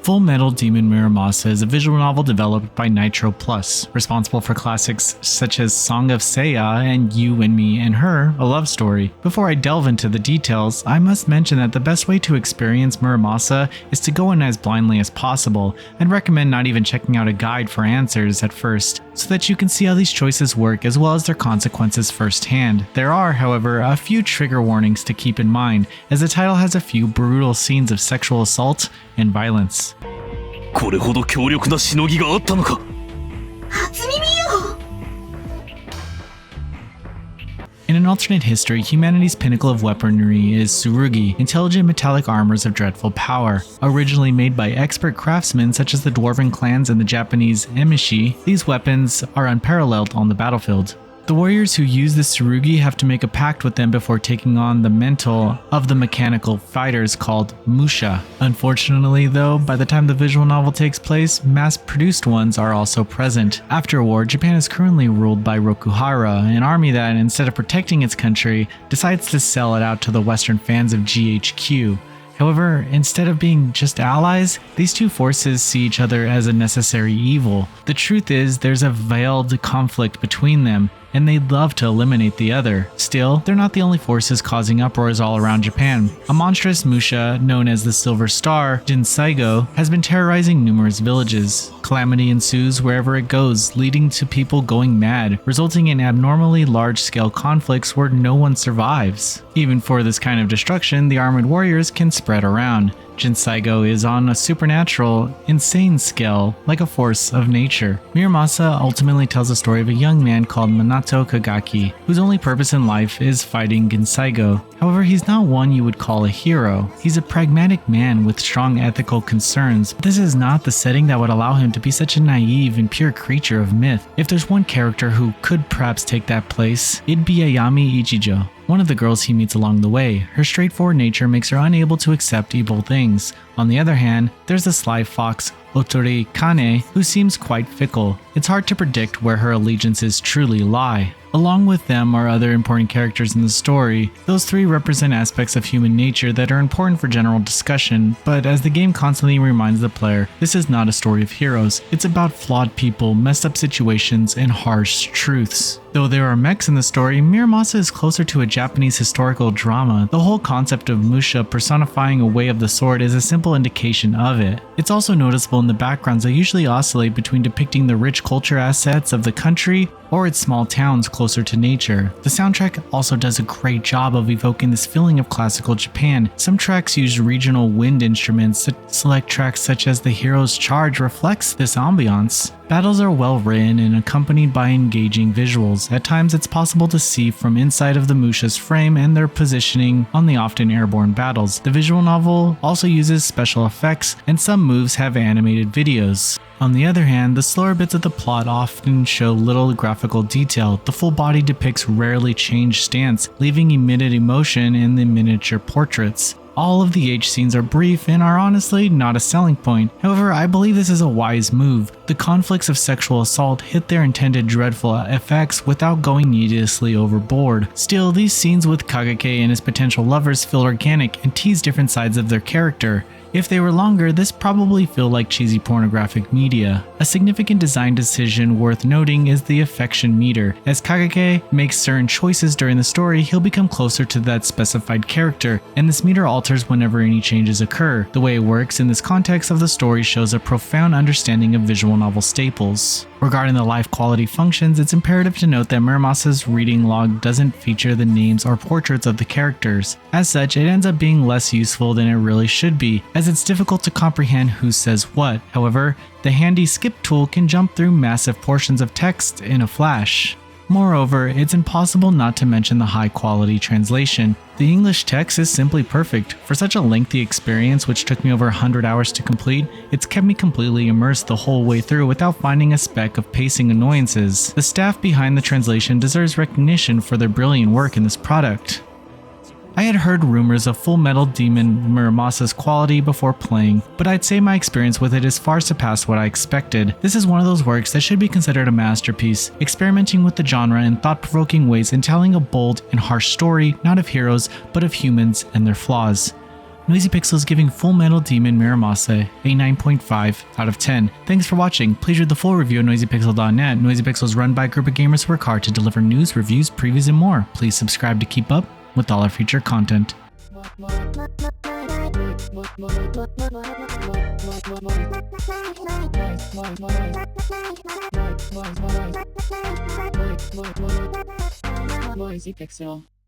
Full Metal Demon Muramasa is a visual novel developed by Nitro Plus, responsible for classics such as Song of Seiya and You and Me and Her, a love story. Before I delve into the details, I must mention that the best way to experience Muramasa is to go in as blindly as possible. I'd recommend not even checking out a guide for answers at first, so that you can see how these choices work as well as their consequences firsthand. There are, however, a few trigger warnings to keep in mind, as the title has a few brutal scenes of sexual assault and violence. これほど強力なしのぎがあったのか。初耳よ。 In an alternate history, humanity's pinnacle of weaponry is tsurugi, intelligent metallic armors of dreadful power. Originally made by expert craftsmen such as the dwarven clans and the Japanese emishi, these weapons are unparalleled on the battlefield. The warriors who use the tsurugi have to make a pact with them before taking on the mental of the mechanical fighters called musha. Unfortunately though, by the time the visual novel takes place, mass-produced ones are also present. After a war, Japan is currently ruled by Rokuhara, an army that, instead of protecting its country, decides to sell it out to the Western fans of GHQ. However, instead of being just allies, these two forces see each other as a necessary evil. The truth is, there's a veiled conflict between them, and they'd love to eliminate the other. Still, they're not the only forces causing uproars all around Japan. A monstrous musha, known as the Silver Star, Jinsaigo, has been terrorizing numerous villages. Calamity ensues wherever it goes, leading to people going mad, resulting in abnormally large-scale conflicts where no one survives. Even for this kind of destruction, the armored warriors can spread around. Jinsaigo is on a supernatural, insane scale, like a force of nature. Muramasa ultimately tells the story of a young man called Minato Kagaki, whose only purpose in life is fighting Jinsaigo. However, he's not one you would call a hero. He's a pragmatic man with strong ethical concerns, but this is not the setting that would allow him to be such a naive and pure creature of myth. If there's one character who could perhaps take that place, it'd be Ayami Ichijo, one of the girls he meets along the way. Her straightforward nature makes her unable to accept evil things. On the other hand, there's the sly fox Otori Kane, who seems quite fickle. It's hard to predict where her allegiances truly lie. Along with them are other important characters in the story. Those three represent aspects of human nature that are important for general discussion, but as the game constantly reminds the player, this is not a story of heroes. It's about flawed people, messed up situations, and harsh truths. Though there are mechs in the story, Muramasa is closer to a Japanese historical drama. The whole concept of musha personifying a way of the sword is a simple indication of it. It's also noticeable in the backgrounds that usually oscillate between depicting the rich culture assets of the country or its small towns closer to nature. The soundtrack also does a great job of evoking this feeling of classical Japan. Some tracks use regional wind instruments. Select tracks such as The Hero's Charge reflects this ambiance. Battles are well written and accompanied by engaging visuals. At times it's possible to see from inside of the musha's frame and their positioning on the often airborne battles. The visual novel also uses special effects, and some moves have animated videos. On the other hand, the slower bits of the plot often show little graphical detail. The full body depicts rarely changed stance, leaving emitted emotion in the miniature portraits. All of the H scenes are brief and are honestly not a selling point. However, I believe this is a wise move. The conflicts of sexual assault hit their intended dreadful effects without going needlessly overboard. Still, these scenes with Kagake and his potential lovers feel organic and tease different sides of their character. If they were longer, this probably feel like cheesy pornographic media. A significant design decision worth noting is the affection meter. As Kagake makes certain choices during the story, he'll become closer to that specified character, and this meter alters whenever any changes occur. The way it works in this context of the story shows a profound understanding of visual novel staples. Regarding the life quality functions, it's imperative to note that Muramasa's reading log doesn't feature the names or portraits of the characters. As such, it ends up being less useful than it really should be, as it's difficult to comprehend who says what. However, the handy skip tool can jump through massive portions of text in a flash. Moreover, it's impossible not to mention the high-quality translation. The English text is simply perfect. For such a lengthy experience, which took me over 100 hours to complete, it's kept me completely immersed the whole way through without finding a speck of pacing annoyances. The staff behind the translation deserves recognition for their brilliant work in this product. I had heard rumors of Full Metal Demon Muramasa's quality before playing, but I'd say my experience with it is far surpassed what I expected. This is one of those works that should be considered a masterpiece, experimenting with the genre in thought-provoking ways and telling a bold and harsh story, not of heroes, but of humans and their flaws. Noisy Pixel is giving Full Metal Demon Muramasa a 9.5 out of 10. Thanks for watching. Please read the full review at noisypixel.net. Noisy Pixel is run by a group of gamers who work hard to deliver news, reviews, previews, and more. Please subscribe to keep up with all our future content. Noisy Pixel.